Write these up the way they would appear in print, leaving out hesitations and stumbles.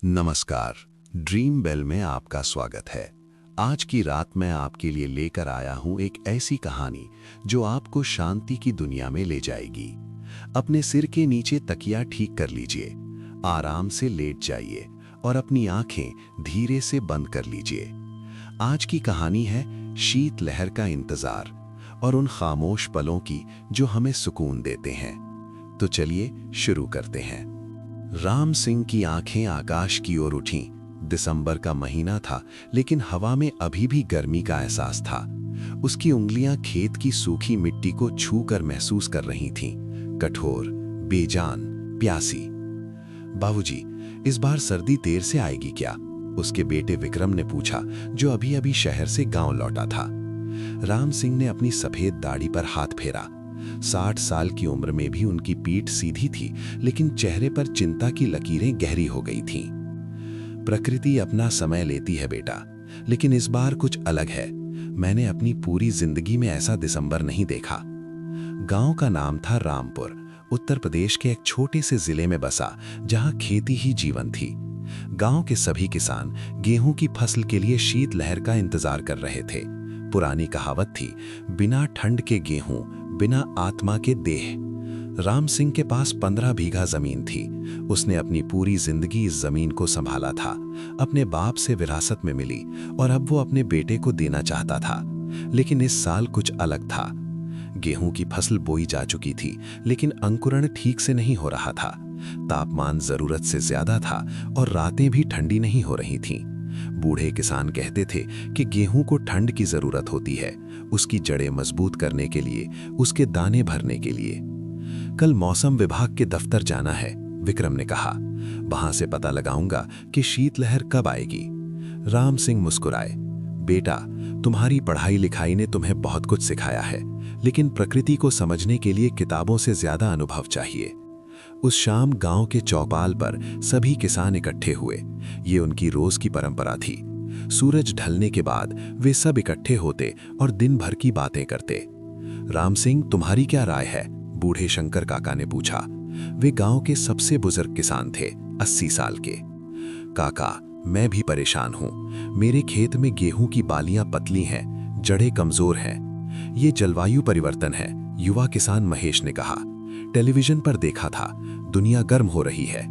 नमस्कार। Dream bell में आपका स्वागत है। आज की रात मैं आपके लिए लेकर आया हूं एक ऐसी कहानी जो आपको शांति की दुनिया में ले जाएगी। अपने सिर के नीचे तकिया ठीक कर लीजिए, आराम से लेट जाइए और अपनी आंखें धीरे से बंद कर लीजिए। आज की कहानी है शीतलहर का इंतजार और उन खामोश पलों की जो हमें सुकून देते हैं। तो चलिए शुरू करते हैं। राम सिंह की आंखें आकाश की ओर उठीं। दिसंबर का महीना था, लेकिन हवा में अभी भी गर्मी का एहसास था। उसकी उंगलियां खेत की सूखी मिट्टी को छूकर महसूस कर रही थीं, कठोर, बेजान, प्यासी। बाबूजी, इस बार सर्दी देर से आएगी क्या? उसके बेटे विक्रम ने पूछा, जो अभी अभी शहर से गांव लौटा था। राम सिंह ने अपनी सफेद दाढ़ी पर हाथ फेरा। 60 साल की उम्र में भी उनकी पीठ सीधी थी, लेकिन चेहरे पर चिंता की लकीरें गहरी हो गई थीं। प्रकृति अपना समय लेती है बेटा, लेकिन इस बार कुछ अलग है। मैंने अपनी पूरी जिंदगी में ऐसा दिसंबर नहीं देखा। गांव का नाम था रामपुर, उत्तर प्रदेश के एक छोटे से जिले में बसा, जहां खेती ही जीवन थी। गांव के सभी किसान गेहूं की फसल के लिए शीतलहर का इंतजार कर रहे थे। पुरानी कहावत थी, बिना ठंड के गेहूं, बिना आत्मा के देह। राम सिंह के पास 15 बीघा जमीन थी। उसने अपनी पूरी जिंदगी इस जमीन को संभाला था। अपने बाप से विरासत में मिली और अब वो अपने बेटे को देना चाहता था। लेकिन इस साल कुछ अलग था। गेहूं की फसल बोई जा चुकी थी, लेकिन अंकुरण ठीक से नहीं हो रहा था। तापमान जरूरत से ज्यादा था और रातें भी ठंडी नहीं हो रही थीं। बूढ़े किसान कहते थे कि गेहूं को ठंड की जरूरत होती है, उसकी जड़ें मजबूत करने के लिए, उसके दाने भरने के लिए। कल मौसम विभाग के दफ्तर जाना है, विक्रम ने कहा। वहां से पता लगाऊंगा कि शीतलहर कब आएगी। राम सिंह मुस्कुराए। बेटा, तुम्हारी पढ़ाई लिखाई ने तुम्हें बहुत कुछ सिखाया है, लेकिन प्रकृति को समझने के लिए किताबों से ज्यादा अनुभव चाहिए। उस शाम गांव के चौपाल पर सभी किसान इकट्ठे हुए। ये उनकी रोज की परंपरा थी। सूरज ढलने के बाद वे सब इकट्ठे होते और दिन भर की बातें करते। राम सिंह, तुम्हारी क्या राय है? बूढ़े शंकर काका ने पूछा। वे गांव के सबसे बुजुर्ग किसान थे, 80 साल के। काका, मैं भी परेशान हूं। मेरे खेत में गेहूं की बालियां पतली हैं, जड़ें कमजोर हैं। ये जलवायु परिवर्तन है, युवा किसान महेश ने कहा। टेलीविजन पर देखा था, दुनिया गर्म हो रही है।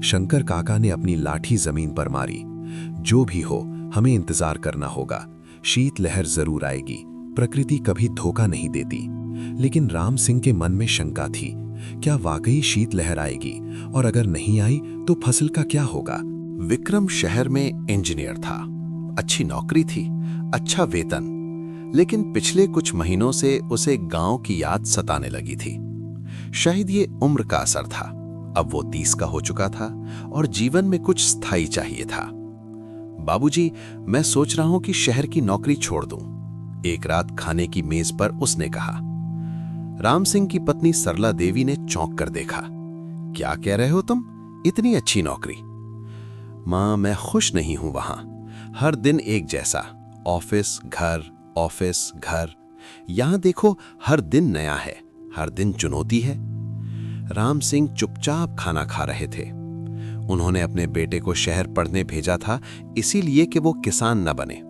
शंकर काका ने अपनी लाठी जमीन पर मारी। जो भी हो, हमें इंतजार करना होगा। शीतलहर जरूर आएगी, प्रकृति कभी धोखा नहीं देती। लेकिन राम सिंह के मन में शंका थी, क्या वाकई शीतलहर आएगी? और अगर नहीं आई तो फसल का क्या होगा? विक्रम शहर में इंजीनियर था। अच्छी नौकरी थी, अच्छा वेतन, लेकिन पिछले कुछ महीनों से उसे गांव की याद सताने लगी थी। शायद ये उम्र का असर था। अब वो 30 का हो चुका था और जीवन में कुछ स्थायी चाहिए था। बाबूजी, मैं सोच रहा हूं कि शहर की नौकरी छोड़ दूं, एक रात खाने की मेज पर उसने कहा। राम सिंह की पत्नी सरला देवी ने चौंक कर देखा। क्या कह रहे हो तुम? इतनी अच्छी नौकरी? मां, मैं खुश नहीं हूं वहां। हर दिन एक जैसा, ऑफिस घर, ऑफिस घर। यहां देखो, हर दिन नया है, हर दिन चुनौती है। राम सिंह चुपचाप खाना खा रहे थे। उन्होंने अपने बेटे को शहर पढ़ने भेजा था, इसीलिए कि वो किसान न बने।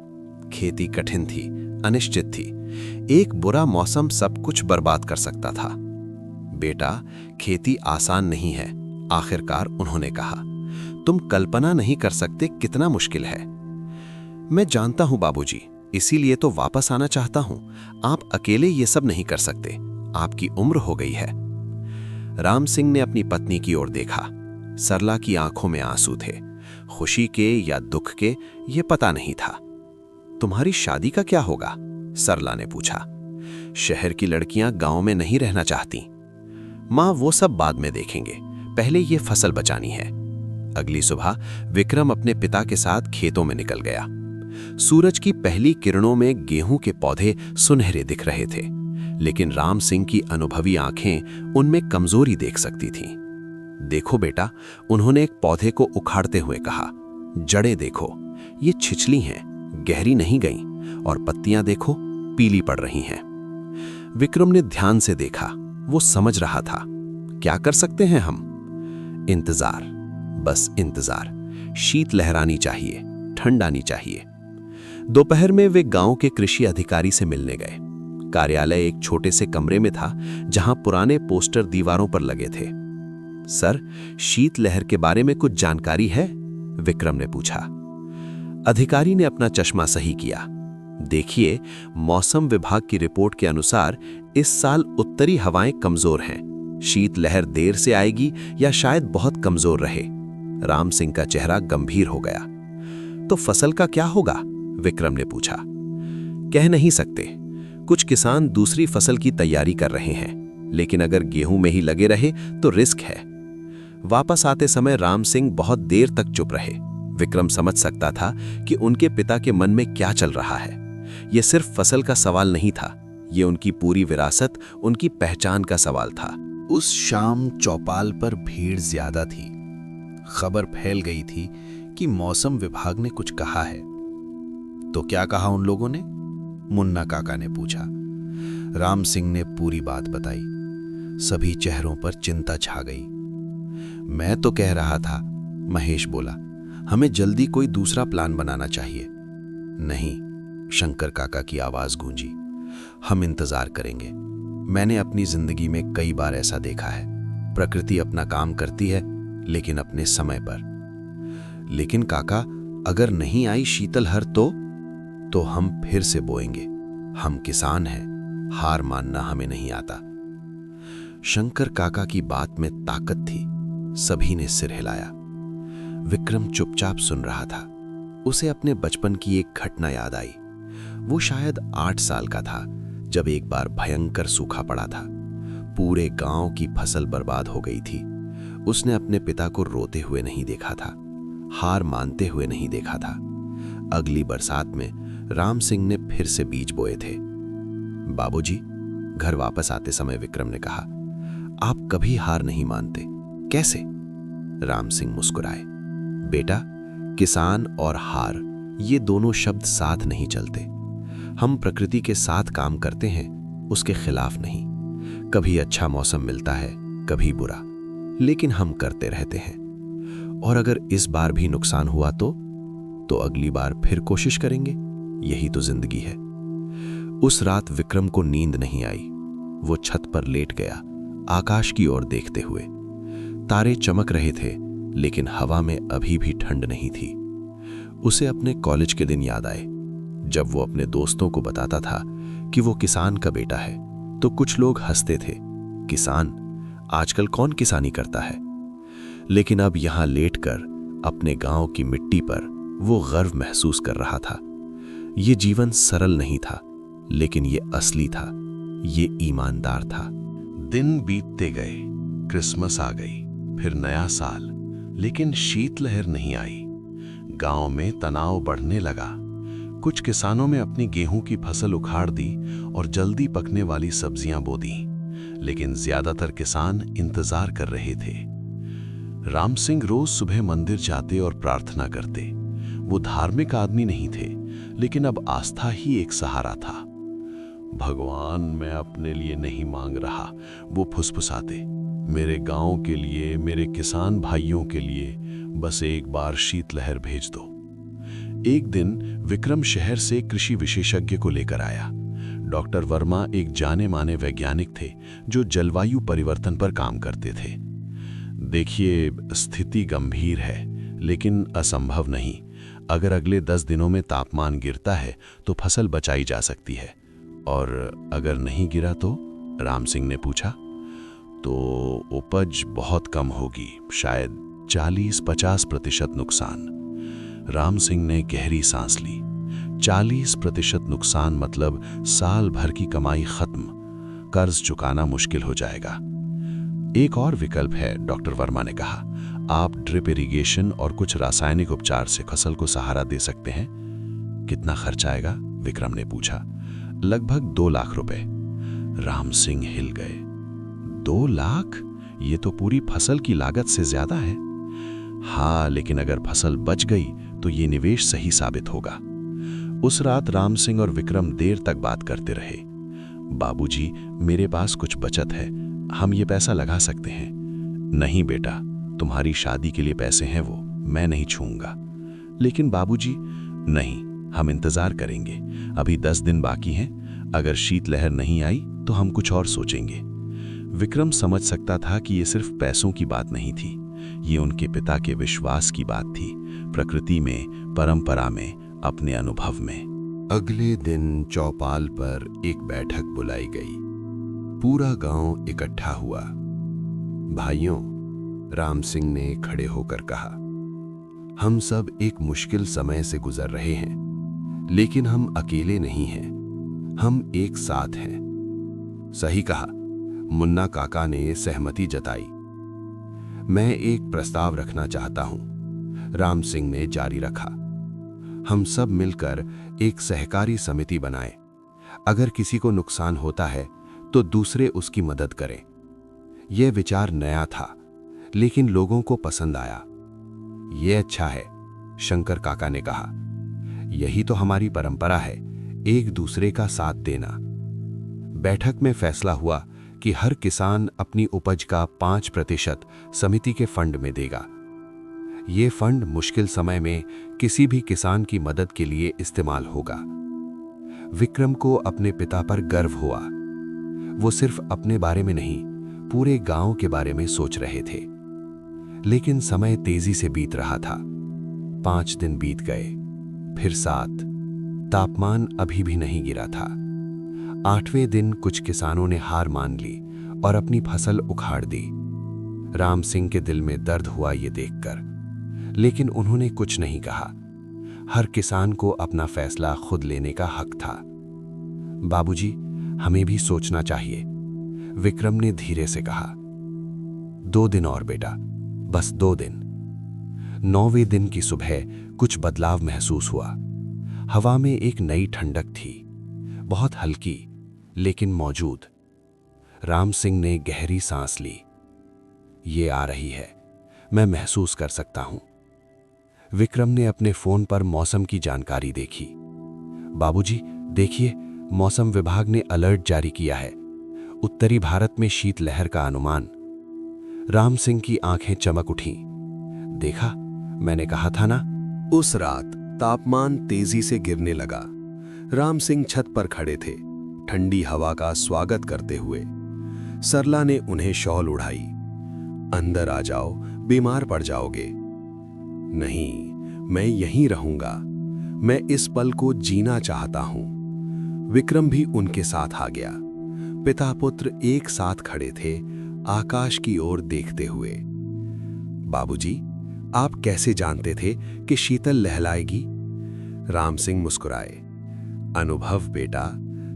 खेती कठिन थी, अनिश्चित थी। एक बुरा मौसम सब कुछ बर्बाद कर सकता था। बेटा, खेती आसान नहीं है, आखिरकार उन्होंने कहा। तुम कल्पना नहीं कर सकते कितना मुश्किल है। मैं जानता हूं बाबूजी, इसीलिए तो वापस आना चाहता हूं। आप अकेले ये सब नहीं कर सकते, आपकी उम्र हो गई है। राम सिंह ने अपनी पत्नी की ओर देखा। सरला की आंखों में आंसू थे, खुशी के या दुख के, ये पता नहीं था। तुम्हारी शादी का क्या होगा? सरला ने पूछा। शहर की लड़कियां गांव में नहीं रहना चाहती। मां, वो सब बाद में देखेंगे, पहले ये फसल बचानी है। अगली सुबह विक्रम अपने पिता के साथ खेतों में निकल गया। सूरज की पहली किरणों में गेहूं के पौधे सुनहरे दिख रहे थे, लेकिन राम सिंह की अनुभवी आंखें उनमें कमजोरी देख सकती थीं। देखो बेटा, उन्होंने एक पौधे को उखाड़ते हुए कहा। जड़ें देखो, ये छिछली हैं, गहरी नहीं गईं, और पत्तियां देखो, पीली पड़ रही हैं। विक्रम ने ध्यान से देखा। वो समझ रहा था। क्या कर सकते हैं हम? इंतजार, बस इंतजार। शीत लहरानी चाहिए, ठंड आनी चाहिए। दोपहर में वे गांव के कृषि अधिकारी से मिलने गए। कार्यालय एक छोटे से कमरे में था जहां पुराने पोस्टर दीवारों पर लगे थे। सर, शीतलहर के बारे में कुछ जानकारी है? विक्रम ने पूछा। अधिकारी ने अपना चश्मा सही किया। देखिए, मौसम विभाग की रिपोर्ट के अनुसार इस साल उत्तरी हवाएं कमजोर हैं। शीतलहर देर से आएगी या शायद बहुत कमजोर रहे। राम सिंह का चेहरा गंभीर हो गया। तो फसल का क्या होगा? विक्रम ने पूछा। कह नहीं सकते। कुछ किसान दूसरी फसल की तैयारी कर रहे हैं, लेकिन अगर गेहूं में ही लगे रहे तो रिस्क है। वापस आते समय राम सिंह बहुत देर तक चुप रहे। विक्रम समझ सकता था कि उनके पिता के मन में क्या चल रहा है। यह सिर्फ फसल का सवाल नहीं था, यह उनकी पूरी विरासत, उनकी पहचान का सवाल था। उस शाम चौपाल पर भीड़ ज्यादा थी। खबर फैल गई थी कि मौसम विभाग ने कुछ कहा है। तो क्या कहा उन लोगों ने? मुन्ना काका ने पूछा। राम सिंह ने पूरी बात बताई। सभी चेहरों पर चिंता छा गई। मैं तो कह रहा था, महेश बोला, हमें जल्दी कोई दूसरा प्लान बनाना चाहिए। नहीं, शंकर काका की आवाज गूंजी, हम इंतजार करेंगे। मैंने अपनी जिंदगी में कई बार ऐसा देखा है। प्रकृति अपना काम करती है, लेकिन अपने समय पर। लेकिन काका, अगर नहीं आई शीतलहर तो हम फिर से बोएंगे। हम किसान हैं, हार मानना हमें नहीं आता। शंकर काका की बात में ताकत थी। सभी ने सिर हिलाया। विक्रम चुपचाप सुन रहा था। उसे अपने बचपन की एक घटना याद आई। वो शायद 8 साल का था जब एक बार भयंकर सूखा पड़ा था। पूरे गांव की फसल बर्बाद हो गई थी। उसने अपने पिता को रोते हुए नहीं देखा था, हार मानते हुए नहीं देखा था। अगली बरसात में राम सिंह ने फिर से बीज बोए थे। बाबूजी, घर वापस आते समय विक्रम ने कहा, आप कभी हार नहीं मानते। कैसे? राम सिंह मुस्कुराए। बेटा, किसान और हार, ये दोनों शब्द साथ नहीं चलते। हम प्रकृति के साथ काम करते हैं, उसके खिलाफ नहीं। कभी अच्छा मौसम मिलता है, कभी बुरा, लेकिन हम करते रहते हैं। और अगर इस बार भी नुकसान हुआ तो अगली बार फिर कोशिश करेंगे। यही तो जिंदगी है। उस रात विक्रम को नींद नहीं आई। वो छत पर लेट गया, आकाश की ओर देखते हुए। तारे चमक रहे थे, लेकिन हवा में अभी भी ठंड नहीं थी। उसे अपने कॉलेज के दिन याद आए, जब वो अपने दोस्तों को बताता था कि वो किसान का बेटा है, तो कुछ लोग हंसते थे। किसान? आजकल कौन किसानी करता है? लेकिन अब यहां लेटकर अपने गांव की मिट्टी पर वो गर्व महसूस कर रहा था। ये जीवन सरल नहीं था, लेकिन ये असली था, ये ईमानदार था। दिन बीतते गए, क्रिसमस आ गई, फिर नया साल, लेकिन शीतलहर नहीं आई। गांव में तनाव बढ़ने लगा। कुछ किसानों ने अपनी गेहूं की फसल उखाड़ दी और जल्दी पकने वाली सब्जियां बो दी, लेकिन ज्यादातर किसान इंतजार कर रहे थे। राम सिंह रोज सुबह मंदिर जाते और प्रार्थना करते। वो धार्मिक आदमी नहीं थे, लेकिन अब आस्था ही एक सहारा था। भगवान, मैं अपने लिए नहीं मांग रहा, वो फुसफुसाते। मेरे गांव के लिए, मेरे किसान भाइयों के लिए बस एक बार शीतलहर भेज दो। एक दिन विक्रम शहर से कृषि विशेषज्ञ को लेकर आया। डॉक्टर वर्मा एक जाने माने वैज्ञानिक थे जो जलवायु परिवर्तन पर काम करते थे। देखिए, स्थिति गंभीर है, लेकिन असंभव नहीं। अगर अगले 10 दिनों में तापमान गिरता है तो फसल बचाई जा सकती है, और अगर नहीं गिरा तो? राम सिंह ने पूछा। तो उपज बहुत कम होगी, शायद 40-50% नुकसान। राम सिंह ने गहरी सांस ली। 40% नुकसान मतलब साल भर की कमाई खत्म। कर्ज चुकाना मुश्किल हो जाएगा। एक और विकल्प है, डॉक्टर वर्मा ने कहा। आप ड्रिप इरिगेशन और कुछ रासायनिक उपचार से फसल को सहारा दे सकते हैं। कितना खर्च आएगा? विक्रम ने पूछा। लगभग 2 लाख रुपए। राम सिंह हिल गए। 2 लाख? ये तो पूरी फसल की लागत से ज्यादा है। हाँ, लेकिन अगर फसल बच गई तो ये निवेश सही साबित होगा। उस रात राम सिंह और विक्रम देर तक बात करते रहे। बाबूजी, मेरे पास कुछ बचत है, हम ये पैसा लगा सकते हैं। नहीं बेटा, तुम्हारी शादी के लिए पैसे हैं वो, मैं नहीं छूऊंगा। लेकिन बाबूजी, नहीं, हम इंतजार करेंगे, अभी 10 दिन बाकी हैं। अगर शीतलहर नहीं आई तो हम कुछ और सोचेंगे। विक्रम समझ सकता था कि ये सिर्फ पैसों की बात नहीं थी, ये उनके पिता के विश्वास की बात थी, प्रकृति में, परंपरा में, अपने अनुभव में। अगले दिन चौपाल पर एक बैठक बुलाई गई। पूरा गांव इकट्ठा हुआ। भाइयों, राम सिंह ने खड़े होकर कहा, हम सब एक मुश्किल समय से गुजर रहे हैं, लेकिन हम अकेले नहीं हैं, हम एक साथ हैं। सही कहा, मुन्ना काका ने सहमति जताई। मैं एक प्रस्ताव रखना चाहता हूं, राम सिंह ने जारी रखा। हम सब मिलकर एक सहकारी समिति बनाएं। अगर किसी को नुकसान होता है तो दूसरे उसकी मदद करें। यह विचार नया था, लेकिन लोगों को पसंद आया। यह अच्छा है, शंकर काका ने कहा। यही तो हमारी परंपरा है, एक दूसरे का साथ देना। बैठक में फैसला हुआ कि हर किसान अपनी उपज का 5% समिति के फंड में देगा। ये फंड मुश्किल समय में किसी भी किसान की मदद के लिए इस्तेमाल होगा। विक्रम को अपने पिता पर गर्व हुआ। वो सिर्फ अपने बारे में नहीं, पूरे गांव के बारे में सोच रहे थे। लेकिन समय तेजी से बीत रहा था। 5 दिन बीत गए, फिर 7। तापमान अभी भी नहीं गिरा था। 8वें दिन कुछ किसानों ने हार मान ली और अपनी फसल उखाड़ दी। राम सिंह के दिल में दर्द हुआ ये देखकर, लेकिन उन्होंने कुछ नहीं कहा। हर किसान को अपना फैसला खुद लेने का हक था। बाबूजी, हमें भी सोचना चाहिए, विक्रम ने धीरे से कहा। 2 दिन और बेटा, बस 2 दिन। 9वें दिन की सुबह कुछ बदलाव महसूस हुआ। हवा में एक नई ठंडक थी, बहुत हल्की लेकिन मौजूद। राम सिंह ने गहरी सांस ली। ये आ रही है, मैं महसूस कर सकता हूं। विक्रम ने अपने फोन पर मौसम की जानकारी देखी। बाबूजी, देखिए, मौसम विभाग ने अलर्ट जारी किया है। उत्तरी भारत में शीतलहर का अनुमान। राम सिंह की आंखें चमक उठीं। देखा, मैंने कहा था ना। उस रात तापमान तेजी से गिरने लगा। राम सिंह छत पर खड़े थे, ठंडी हवा का स्वागत करते हुए। सरला ने उन्हें शॉल उड़ाई। अंदर आ जाओ, बीमार पड़ जाओगे। नहीं, मैं यहीं रहूंगा। मैं इस पल को जीना चाहता हूं। विक्रम भी उनके साथ आ गया। पिता पुत्र एक साथ खड़े थे, आकाश की ओर देखते हुए। बाबूजी, आप कैसे जानते थे कि शीतल लहलाएगी? राम सिंह मुस्कुराए। अनुभव बेटा,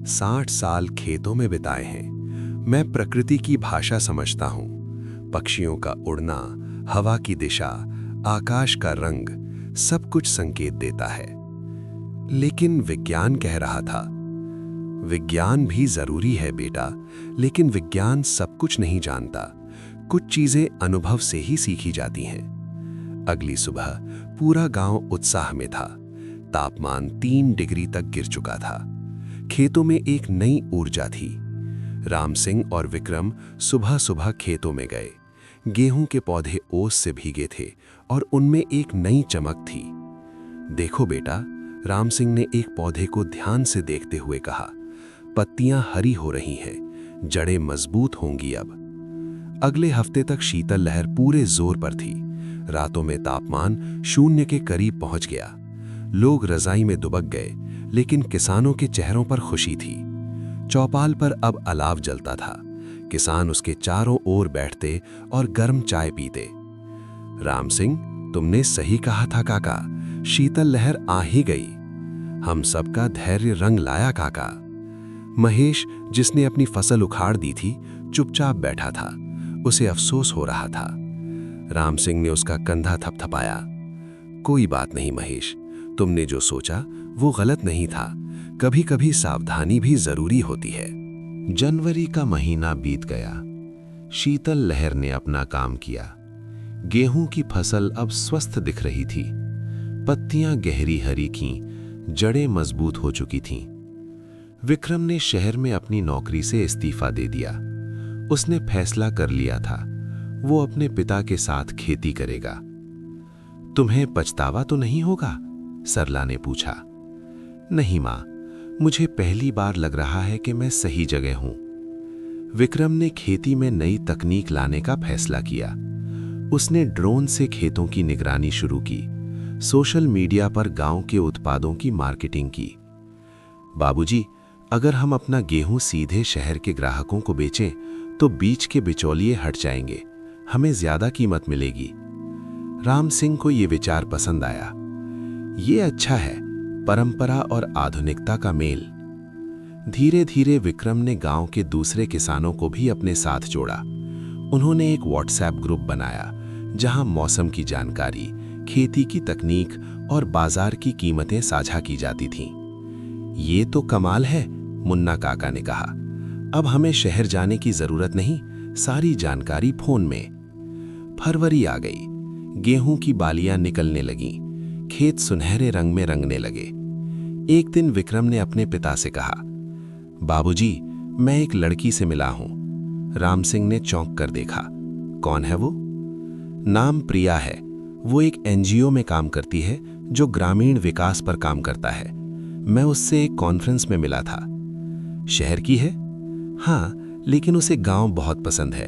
60 साल खेतों में बिताए हैं। मैं प्रकृति की भाषा समझता हूं। पक्षियों का उड़ना, हवा की दिशा, आकाश का रंग, सब कुछ संकेत देता है। लेकिन विज्ञान कह रहा था, विज्ञान भी जरूरी है बेटा, लेकिन विज्ञान सब कुछ नहीं जानता। कुछ चीजें अनुभव से ही सीखी जाती हैं। अगली सुबह पूरा गांव उत्साह में था। तापमान 3 डिग्री तक गिर चुका था। खेतों में एक नई ऊर्जा थी। राम सिंह और विक्रम सुबह सुबह खेतों में गए। गेहूं के पौधे ओस से भीगे थे और उनमें एक नई चमक थी। देखो बेटा, राम सिंह ने एक पौधे को ध्यान से देखते हुए कहा। पत्तियां हरी हो रही हैं, जड़ें मजबूत होंगी अब। अगले हफ्ते तक शीतल लहर पूरे जोर पर थी। रातों में तापमान 0 के करीब पहुंच गया। लोग रजाई में दुबक गए, लेकिन किसानों के चेहरों पर खुशी थी। चौपाल पर अब अलाव जलता था। किसान उसके चारों ओर बैठते और गर्म चाय पीते। राम सिंह, तुमने सही कहा था काका, शीतल लहर आ ही गई। हम सबका धैर्य रंग लाया काका। महेश, जिसने अपनी फसल उखाड़ दी थी, चुपचाप बैठा था। उसे अफसोस हो रहा था। राम सिंह ने उसका कंधा थपथपाया। कोई बात नहीं महेश, तुमने जो सोचा वो गलत नहीं था। कभी कभी सावधानी भी जरूरी होती है। जनवरी का महीना बीत गया। शीतल लहर ने अपना काम किया। गेहूं की फसल अब स्वस्थ दिख रही थी। पत्तियां गहरी हरी थीं, जड़ें मजबूत हो चुकी थीं। विक्रम ने शहर में अपनी नौकरी से इस्तीफा दे दिया। उसने फैसला कर लिया था, वो अपने पिता के साथ खेती करेगा। तुम्हें पछतावा तो नहीं होगा? सरला ने पूछा। नहीं माँ, मुझे पहली बार लग रहा है कि मैं सही जगह हूं। विक्रम ने खेती में नई तकनीक लाने का फैसला किया। उसने ड्रोन से खेतों की निगरानी शुरू की, सोशल मीडिया पर गांव के उत्पादों की मार्केटिंग की। बाबूजी, अगर हम अपना गेहूं सीधे शहर के ग्राहकों को बेचें तो बीच के बिचौलिए हट जाएंगे, हमें ज्यादा कीमत मिलेगी। राम सिंह को ये विचार पसंद आया। ये अच्छा है, परंपरा और आधुनिकता का मेल। धीरे धीरे विक्रम ने गांव के दूसरे किसानों को भी अपने साथ जोड़ा। उन्होंने एक व्हाट्सएप ग्रुप बनाया जहां मौसम की जानकारी, खेती की तकनीक और बाजार की कीमतें साझा की जाती थीं। ये तो कमाल है, मुन्ना काका ने कहा। अब हमें शहर जाने की जरूरत नहीं, सारी जानकारी फोन में। फरवरी आ गई, गेहूं की बालियां निकलने लगीं, खेत सुनहरे रंग में रंगने लगे। एक दिन विक्रम ने अपने पिता से कहा, बाबूजी, मैं एक लड़की से मिला हूं। राम सिंह ने चौंक कर देखा। कौन है वो? नाम प्रिया है। वो एक एनजीओ में काम करती है जो ग्रामीण विकास पर काम करता है। मैं उससे एक कॉन्फ्रेंस में मिला था। शहर की है? हाँ, लेकिन उसे गांव बहुत पसंद है।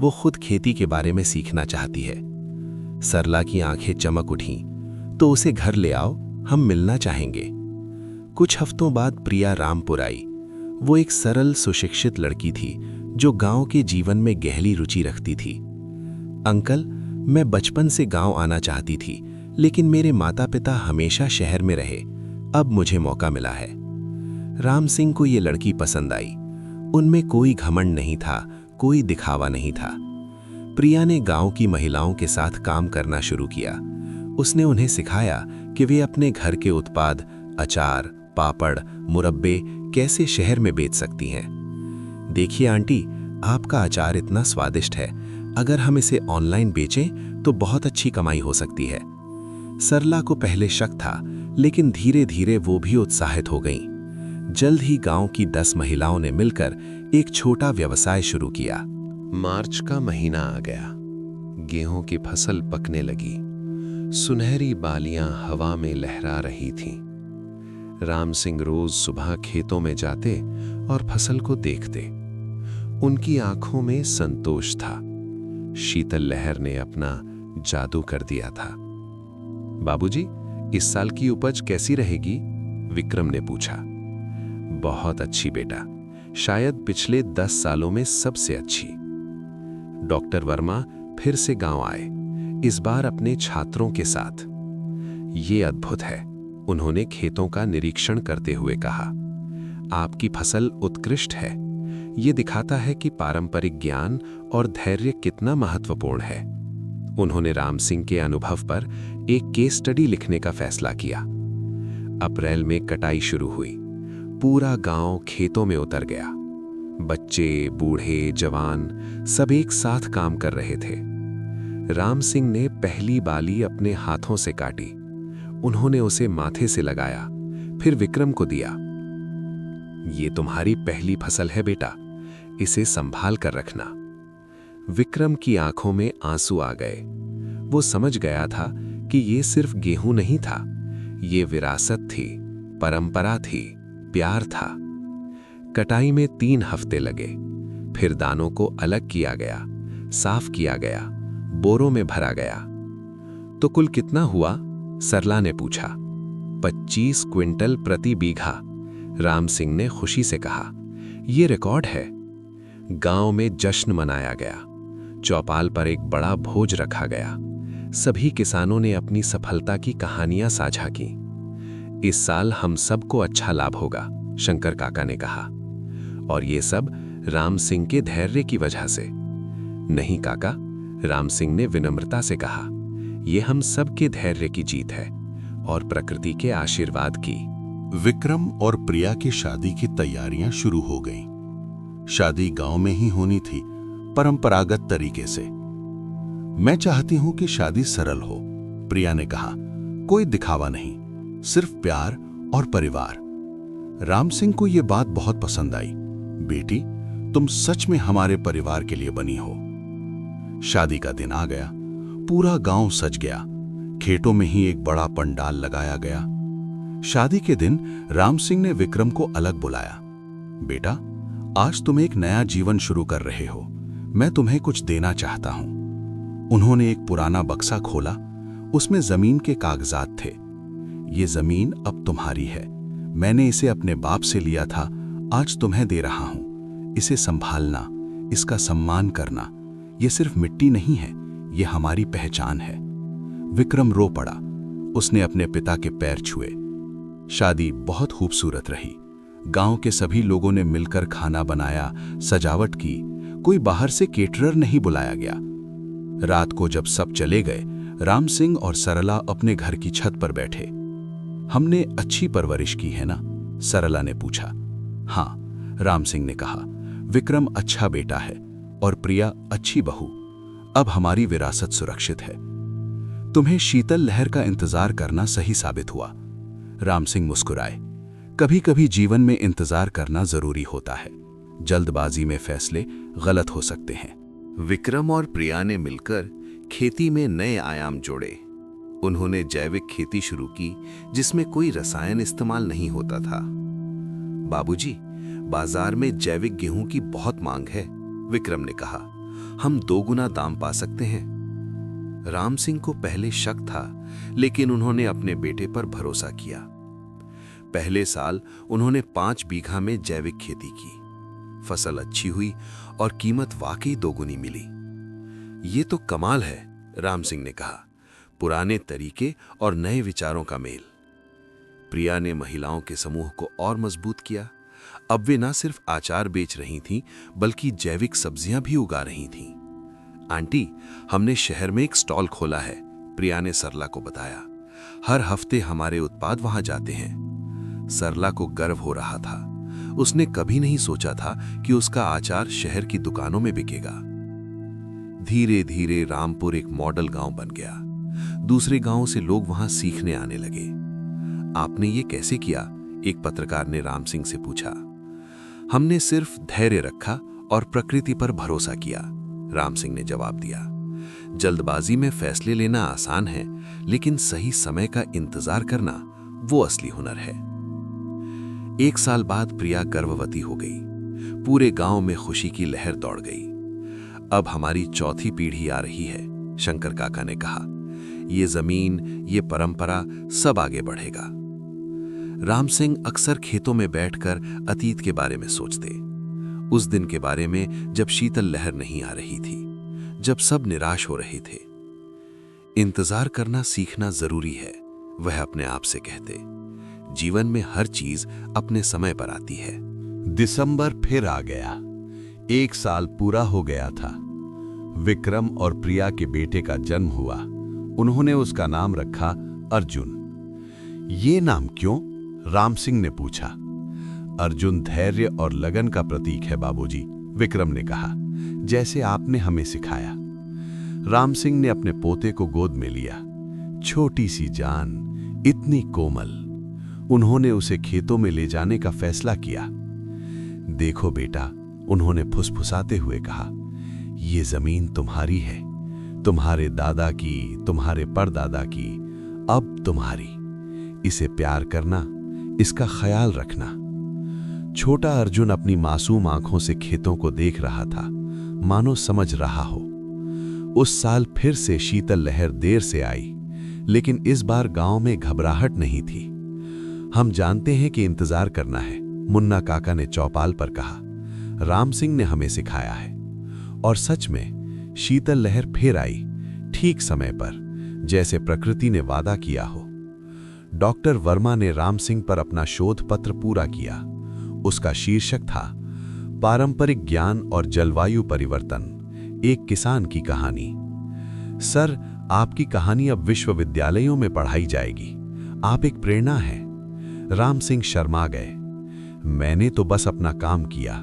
वो खुद खेती के बारे में सीखना चाहती है। सरला की आंखें चमक उठीं। तो उसे घर ले आओ, हम मिलना चाहेंगे। कुछ हफ्तों बाद प्रिया रामपुर आई। वो एक सरल सुशिक्षित लड़की थी जो गांव के जीवन में गहरी रुचि रखती थी। अंकल, मैं बचपन से गांव आना चाहती थी, लेकिन मेरे माता पिता हमेशा शहर में रहे। अब मुझे मौका मिला है। राम सिंह को ये लड़की पसंद आई। उनमें कोई घमंड नहीं था, कोई दिखावा नहीं था। प्रिया ने गांव की महिलाओं के साथ काम करना शुरू किया। उसने उन्हें सिखाया कि वे अपने घर के उत्पाद, अचार, पापड़, मुरब्बे कैसे शहर में बेच सकती हैं। देखिए आंटी, आपका अचार इतना स्वादिष्ट है, अगर हम इसे ऑनलाइन बेचें तो बहुत अच्छी कमाई हो सकती है। सरला को पहले शक था, लेकिन धीरे धीरे वो भी उत्साहित हो गईं। जल्द ही गांव की 10 महिलाओं ने मिलकर एक छोटा व्यवसाय शुरू किया। मार्च का महीना आ गया। गेहूं की फसल पकने लगी। सुनहरी बालियां हवा में लहरा रही थीं। राम सिंह रोज सुबह खेतों में जाते और फसल को देखते। उनकी आंखों में संतोष था। शीतल लहर ने अपना जादू कर दिया था। बाबूजी, इस साल की उपज कैसी रहेगी? विक्रम ने पूछा। बहुत अच्छी बेटा, शायद पिछले 10 सालों में सबसे अच्छी। डॉक्टर वर्मा फिर से गांव आए, इस बार अपने छात्रों के साथ। ये अद्भुत है, उन्होंने खेतों का निरीक्षण करते हुए कहा। आपकी फसल उत्कृष्ट है। ये दिखाता है कि पारंपरिक ज्ञान और धैर्य कितना महत्वपूर्ण है। उन्होंने राम सिंह के अनुभव पर एक केस स्टडी लिखने का फैसला किया। अप्रैल में कटाई शुरू हुई। पूरा गांव खेतों में उतर गया। बच्चे, बूढ़े, जवान सब एक साथ काम कर रहे थे। राम सिंह ने पहली बाली अपने हाथों से काटी। उन्होंने उसे माथे से लगाया, फिर विक्रम को दिया। ये तुम्हारी पहली फसल है बेटा, इसे संभाल कर रखना। विक्रम की आंखों में आंसू आ गए। वो समझ गया था कि ये सिर्फ गेहूं नहीं था, ये विरासत थी, परंपरा थी, प्यार था। कटाई में 3 हफ्ते लगे। फिर दानों को अलग किया गया, साफ किया गया, बोरों में भरा गया। तो कुल कितना हुआ? सरला ने पूछा। 25 क्विंटल प्रति बीघा, राम सिंह ने खुशी से कहा। यह रिकॉर्ड है। गांव में जश्न मनाया गया। चौपाल पर एक बड़ा भोज रखा गया। सभी किसानों ने अपनी सफलता की कहानियां साझा की। इस साल हम सबको अच्छा लाभ होगा, शंकर काका ने कहा। और ये सब राम सिंह के धैर्य की वजह से। नहीं काका, राम सिंह ने विनम्रता से कहा, यह हम सबके धैर्य की जीत है और प्रकृति के आशीर्वाद की। विक्रम और प्रिया की शादी की तैयारियां शुरू हो गईं। शादी गांव में ही होनी थी, परंपरागत तरीके से। मैं चाहती हूं कि शादी सरल हो, प्रिया ने कहा। कोई दिखावा नहीं, सिर्फ प्यार और परिवार। राम सिंह को यह बात बहुत पसंद आई। बेटी, तुम सच में हमारे परिवार के लिए बनी हो। शादी का दिन आ गया। पूरा गांव सज गया। खेतों में ही एक बड़ा पंडाल लगाया गया। शादी के दिन राम सिंह ने विक्रम को अलग बुलाया। बेटा, आज तुम एक नया जीवन शुरू कर रहे हो, मैं तुम्हें कुछ देना चाहता हूं। उन्होंने एक पुराना बक्सा खोला, उसमें जमीन के कागजात थे। ये जमीन अब तुम्हारी है, मैंने इसे अपने बाप से लिया था, आज तुम्हें दे रहा हूं। इसे संभालना, इसका सम्मान करना। ये सिर्फ मिट्टी नहीं है, ये हमारी पहचान है। विक्रम रो पड़ा, उसने अपने पिता के पैर छुए। शादी बहुत खूबसूरत रही। गांव के सभी लोगों ने मिलकर खाना बनाया, सजावट की, कोई बाहर से केटरर नहीं बुलाया गया। रात को जब सब चले गए, राम सिंह और सरला अपने घर की छत पर बैठे। हमने अच्छी परवरिश की है ना? सरला ने पूछा। हाँ, राम सिंह ने कहा। विक्रम अच्छा बेटा है और प्रिया अच्छी बहू। अब हमारी विरासत सुरक्षित है। तुम्हें शीतल लहर का इंतजार करना सही साबित हुआ। राम सिंह मुस्कुराए। कभी कभी जीवन में इंतजार करना जरूरी होता है। जल्दबाजी में फैसले गलत हो सकते हैं। विक्रम और प्रिया ने मिलकर खेती में नए आयाम जोड़े। उन्होंने जैविक खेती शुरू की, जिसमें कोई रसायन इस्तेमाल नहीं होता था। बाबूजी, बाजार में जैविक गेहूं की बहुत मांग है, विक्रम ने कहा। हम 2 गुना दाम पा सकते हैं। राम सिंह को पहले शक था, लेकिन उन्होंने अपने बेटे पर भरोसा किया। पहले साल उन्होंने 5 बीघा में जैविक खेती की। फसल अच्छी हुई और कीमत वाकई 2 गुनी मिली। ये तो कमाल है, राम सिंह ने कहा। पुराने तरीके और नए विचारों का मेल। प्रिया ने महिलाओं के समूह को और मजबूत किया। अब वे न सिर्फ अचार बेच रही थीं, बल्कि जैविक सब्जियां भी उगा रही थीं। आंटी, हमने शहर में एक स्टॉल खोला है, प्रिया ने सरला को बताया। हर हफ्ते हमारे उत्पाद वहां जाते हैं। सरला को गर्व हो रहा था। उसने कभी नहीं सोचा था कि उसका अचार शहर की दुकानों में बिकेगा। धीरे धीरे रामपुर एक मॉडल गांव बन गया। दूसरे गांवों से लोग वहां सीखने आने लगे। आपने ये कैसे किया? एक पत्रकार ने राम सिंह से पूछा। हमने सिर्फ धैर्य रखा और प्रकृति पर भरोसा किया, राम सिंह ने जवाब दिया। जल्दबाजी में फैसले लेना आसान है, लेकिन सही समय का इंतजार करना वो असली हुनर है। 1 साल बाद प्रिया गर्भवती हो गई। पूरे गांव में खुशी की लहर दौड़ गई। अब हमारी चौथी पीढ़ी आ रही है, शंकर काका ने कहा। ये जमीन, ये परंपरा सब आगे बढ़ेगा। राम सिंह अक्सर खेतों में बैठकर अतीत के बारे में सोचते। उस दिन के बारे में जब शीतल लहर नहीं आ रही थी, जब सब निराश हो रहे थे। इंतजार करना सीखना जरूरी है, वह अपने आप से कहते। जीवन में हर चीज अपने समय पर आती है। दिसंबर फिर आ गया। 1 साल पूरा हो गया था। विक्रम और प्रिया के बेटे का जन्म हुआ। उन्होंने उसका नाम रखा अर्जुन। ये नाम क्यों? राम सिंह ने पूछा। अर्जुन धैर्य और लगन का प्रतीक है बाबूजी, विक्रम ने कहा, जैसे आपने हमें सिखाया। राम सिंह ने अपने पोते को गोद में लिया। छोटी सी जान, इतनी कोमल। उन्होंने उसे खेतों में ले जाने का फैसला किया। देखो बेटा, उन्होंने फुसफुसाते हुए कहा, ये जमीन तुम्हारी है, तुम्हारे दादा की, तुम्हारे परदादा की, अब तुम्हारी। इसे प्यार करना, इसका ख्याल रखना। छोटा अर्जुन अपनी मासूम आंखों से खेतों को देख रहा था, मानो समझ रहा हो। उस साल फिर से शीतल लहर देर से आई, लेकिन इस बार गांव में घबराहट नहीं थी। हम जानते हैं कि इंतजार करना है, मुन्ना काका ने चौपाल पर कहा। राम सिंह ने हमें सिखाया है। और सच में शीतल लहर फिर आई, ठीक समय पर, जैसे प्रकृति ने वादा किया हो। डॉक्टर वर्मा ने राम सिंह पर अपना शोध पत्र पूरा किया। उसका शीर्षक था पारंपरिक ज्ञान और जलवायु परिवर्तन, एक किसान की कहानी। सर, आपकी कहानी अब विश्वविद्यालयों में पढ़ाई जाएगी। आप एक प्रेरणा हैं। राम सिंह शर्मा गए। मैंने तो बस अपना काम किया।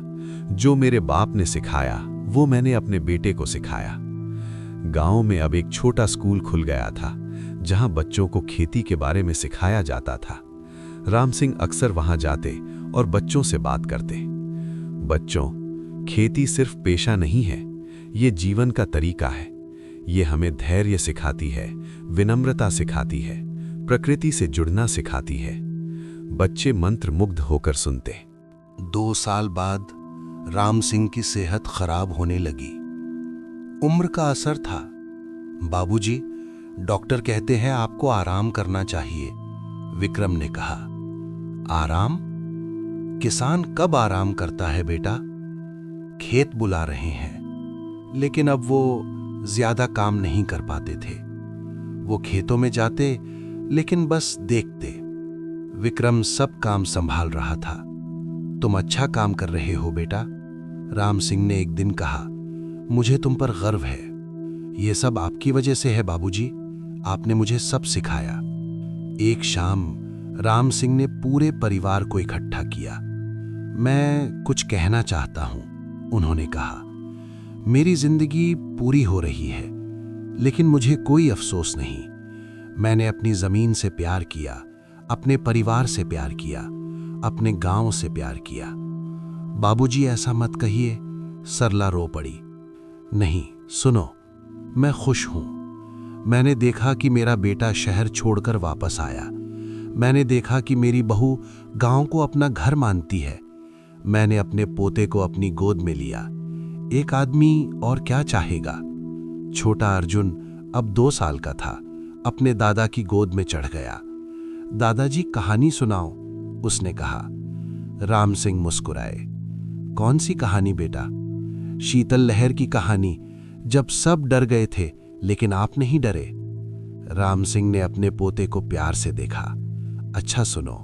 जो मेरे बाप ने सिखाया वो मैंने अपने बेटे को सिखाया। गांव में अब एक छोटा स्कूल खुल गया था, जहां बच्चों को खेती के बारे में सिखाया जाता था। राम सिंह अक्सर वहां जाते और बच्चों से बात करते। बच्चों, खेती सिर्फ पेशा नहीं है, ये जीवन का तरीका है। ये हमें धैर्य सिखाती है, विनम्रता सिखाती है, प्रकृति से जुड़ना सिखाती है। बच्चे मंत्रमुग्ध होकर सुनते। 2 साल बाद राम सिंह की सेहत खराब होने लगी। उम्र का असर था। बाबूजी, डॉक्टर कहते हैं आपको आराम करना चाहिए। विक्रम ने कहा। आराम? किसान कब आराम करता है बेटा? खेत बुला रहे हैं। लेकिन अब वो ज्यादा काम नहीं कर पाते थे। वो खेतों में जाते लेकिन बस देखते। विक्रम सब काम संभाल रहा था। तुम अच्छा काम कर रहे हो बेटा, राम सिंह ने एक दिन कहा। मुझे तुम पर गर्व है। ये सब आपकी वजह से है बाबूजी। आपने मुझे सब सिखाया। एक शाम राम सिंह ने पूरे परिवार को इकट्ठा किया। मैं कुछ कहना चाहता हूं, उन्होंने कहा। मेरी जिंदगी पूरी हो रही है, लेकिन मुझे कोई अफसोस नहीं। मैंने अपनी जमीन से प्यार किया, अपने परिवार से प्यार किया, अपने गांव से प्यार किया। बाबूजी, ऐसा मत कहिए, सरला रो पड़ी। नहीं, सुनो, मैं खुश हूं। मैंने देखा कि मेरा बेटा शहर छोड़कर वापस आया। मैंने देखा कि मेरी बहू गांव को अपना घर मानती है। मैंने अपने पोते को अपनी गोद में लिया। एक आदमी और क्या चाहेगा? छोटा अर्जुन अब 2 साल का था, अपने दादा की गोद में चढ़ गया। दादाजी, कहानी सुनाओ, उसने कहा। राम सिंह मुस्कुराए। कौन सी कहानी बेटा? शीतल लहर की कहानी, जब सब डर गए थे लेकिन आप नहीं डरे। राम सिंह ने अपने पोते को प्यार से देखा। अच्छा सुनो,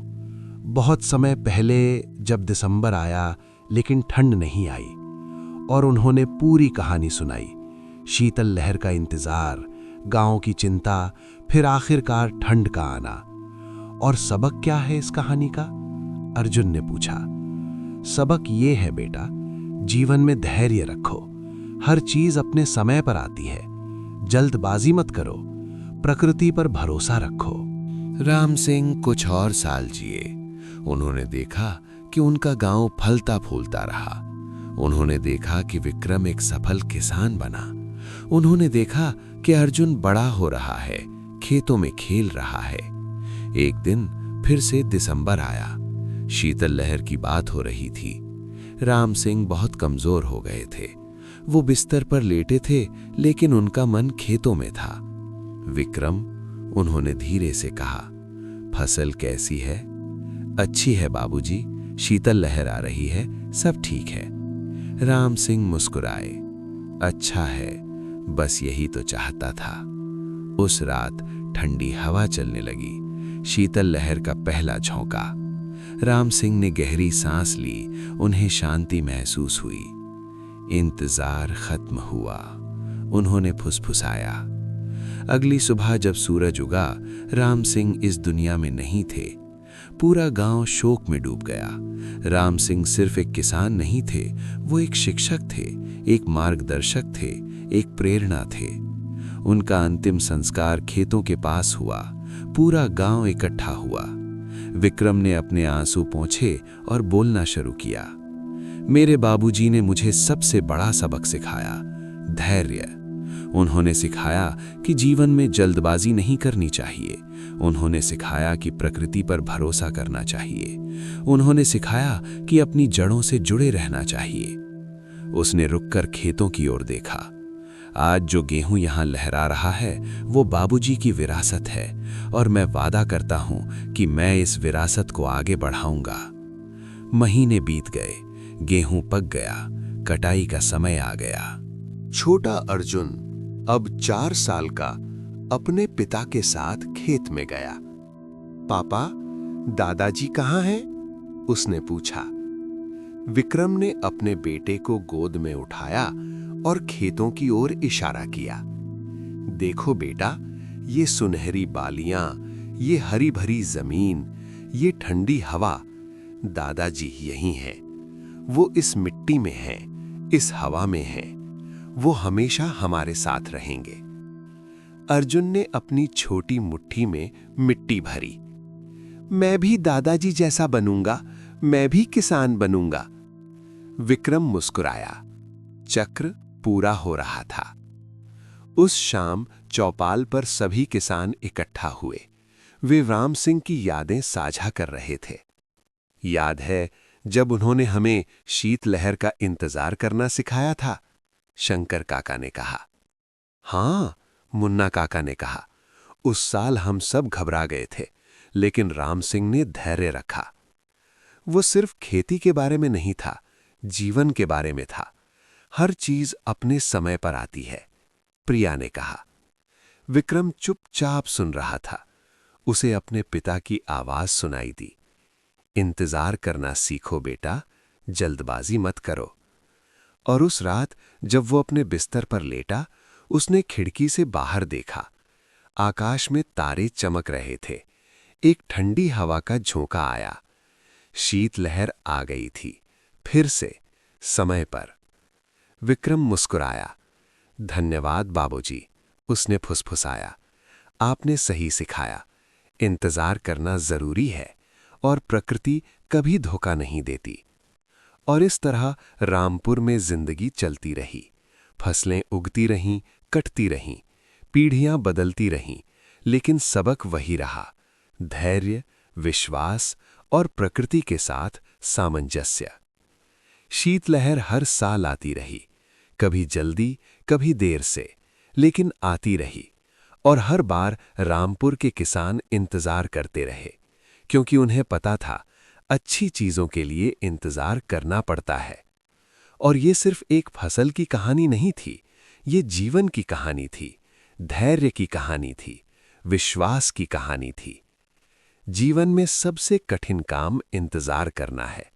बहुत समय पहले जब दिसंबर आया लेकिन ठंड नहीं आई, और उन्होंने पूरी कहानी सुनाई। शीतल लहर का इंतजार, गांव की चिंता, फिर आखिरकार ठंड का आना। और सबक क्या है इस कहानी का? अर्जुन ने पूछा। सबक ये है बेटा, जीवन में धैर्य रखो। हर चीज अपने समय पर आती है। जल्दबाजी मत करो, प्रकृति पर भरोसा रखो। राम सिंह कुछ और साल जिए। उन्होंने देखा कि उनका गांव फलता फूलता रहा। उन्होंने देखा कि विक्रम एक सफल किसान बना। उन्होंने देखा कि अर्जुन बड़ा हो रहा है, खेतों में खेल रहा है। एक दिन फिर से दिसंबर आया। शीतल लहर की बात हो रही थी। राम सिंह बहुत कमजोर हो गए थे। वो बिस्तर पर लेटे थे, लेकिन उनका मन खेतों में था। विक्रम, उन्होंने धीरे से कहा, फसल कैसी है? अच्छी है बाबूजी, शीतल लहर आ रही है, सब ठीक है। राम सिंह मुस्कुराए। अच्छा है, बस यही तो चाहता था। उस रात ठंडी हवा चलने लगी। शीतल लहर का पहला झोंका। राम सिंह ने गहरी सांस ली। उन्हें शांति महसूस हुई। इंतजार खत्म हुआ, उन्होंने फुसफुसाया। अगली सुबह जब सूरज उगा, राम सिंह इस दुनिया में नहीं थे। पूरा गांव शोक में डूब गया। राम सिंह सिर्फ एक किसान नहीं थे, वो एक शिक्षक थे, एक मार्गदर्शक थे, एक प्रेरणा थे। उनका अंतिम संस्कार खेतों के पास हुआ। पूरा गांव इकट्ठा हुआ। विक्रम ने अपने आंसू पोंछे और बोलना शुरू किया। मेरे बाबूजी ने मुझे सबसे बड़ा सबक सिखाया, धैर्य। उन्होंने सिखाया कि जीवन में जल्दबाजी नहीं करनी चाहिए। उन्होंने सिखाया कि प्रकृति पर भरोसा करना चाहिए। उन्होंने सिखाया कि अपनी जड़ों से जुड़े रहना चाहिए। उसने रुककर खेतों की ओर देखा। आज जो गेहूं यहां लहरा रहा है वो बाबूजी की विरासत है, और मैं वादा करता हूं कि मैं इस विरासत को आगे बढ़ाऊंगा। महीने बीत गए, गेहूं पक गया, कटाई का समय आ गया। छोटा अर्जुन अब 4 साल का अपने पिता के साथ खेत में गया। पापा, दादाजी कहाँ हैं? उसने पूछा। विक्रम ने अपने बेटे को गोद में उठाया और खेतों की ओर इशारा किया। देखो बेटा, ये सुनहरी बालियां, ये हरी भरी जमीन, ये ठंडी हवा, दादाजी यही हैं। वो इस मिट्टी में हैं, इस हवा में हैं। वो हमेशा हमारे साथ रहेंगे। अर्जुन ने अपनी छोटी मुट्ठी में मिट्टी भरी। मैं भी दादाजी जैसा बनूंगा, मैं भी किसान बनूंगा। विक्रम मुस्कुराया। चक्र पूरा हो रहा था। उस शाम चौपाल पर सभी किसान इकट्ठा हुए। वे राम सिंह की यादें साझा कर रहे थे। याद है जब उन्होंने हमें शीतलहर का इंतजार करना सिखाया था? शंकर काका ने कहा। हाँ, मुन्ना काका ने कहा। उस साल हम सब घबरा गए थे, लेकिन राम सिंह ने धैर्य रखा। वो सिर्फ खेती के बारे में नहीं था, जीवन के बारे में था। हर चीज अपने समय पर आती है, प्रिया ने कहा। विक्रम चुपचाप सुन रहा था। उसे अपने पिता की आवाज सुनाई दी। इंतजार करना सीखो बेटा, जल्दबाजी मत करो। और उस रात जब वो अपने बिस्तर पर लेटा, उसने खिड़की से बाहर देखा। आकाश में तारे चमक रहे थे। एक ठंडी हवा का झोंका आया। शीतलहर आ गई थी, फिर से, समय पर। विक्रम मुस्कुराया। धन्यवाद बाबूजी, उसने फुसफुसाया। आपने सही सिखाया। इंतजार करना जरूरी है और प्रकृति कभी धोखा नहीं देती। और इस तरह रामपुर में जिंदगी चलती रही। फसलें उगती रहीं, कटती रहीं, पीढ़ियां बदलती रहीं, लेकिन सबक वही रहा, धैर्य, विश्वास और प्रकृति के साथ सामंजस्य। शीतलहर हर साल आती रही, कभी जल्दी, कभी देर से, लेकिन आती रही। और हर बार रामपुर के किसान इंतजार करते रहे, क्योंकि उन्हें पता था अच्छी चीजों के लिए इंतजार करना पड़ता है। और ये सिर्फ एक फसल की कहानी नहीं थी, ये जीवन की कहानी थी, धैर्य की कहानी थी, विश्वास की कहानी थी। जीवन में सबसे कठिन काम इंतजार करना है,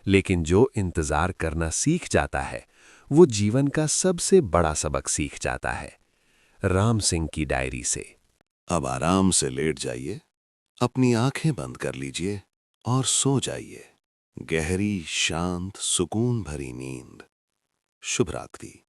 लेकिन जो इंतजार करना सीख जाता है, वो जीवन का सबसे बड़ा सबक सीख जाता है। राम सिंह की डायरी से। अब आराम से लेट जाइए, अपनी आंखें बंद कर लीजिए और सो जाइए। गहरी, शांत, सुकून भरी नींद। शुभ रात्रि।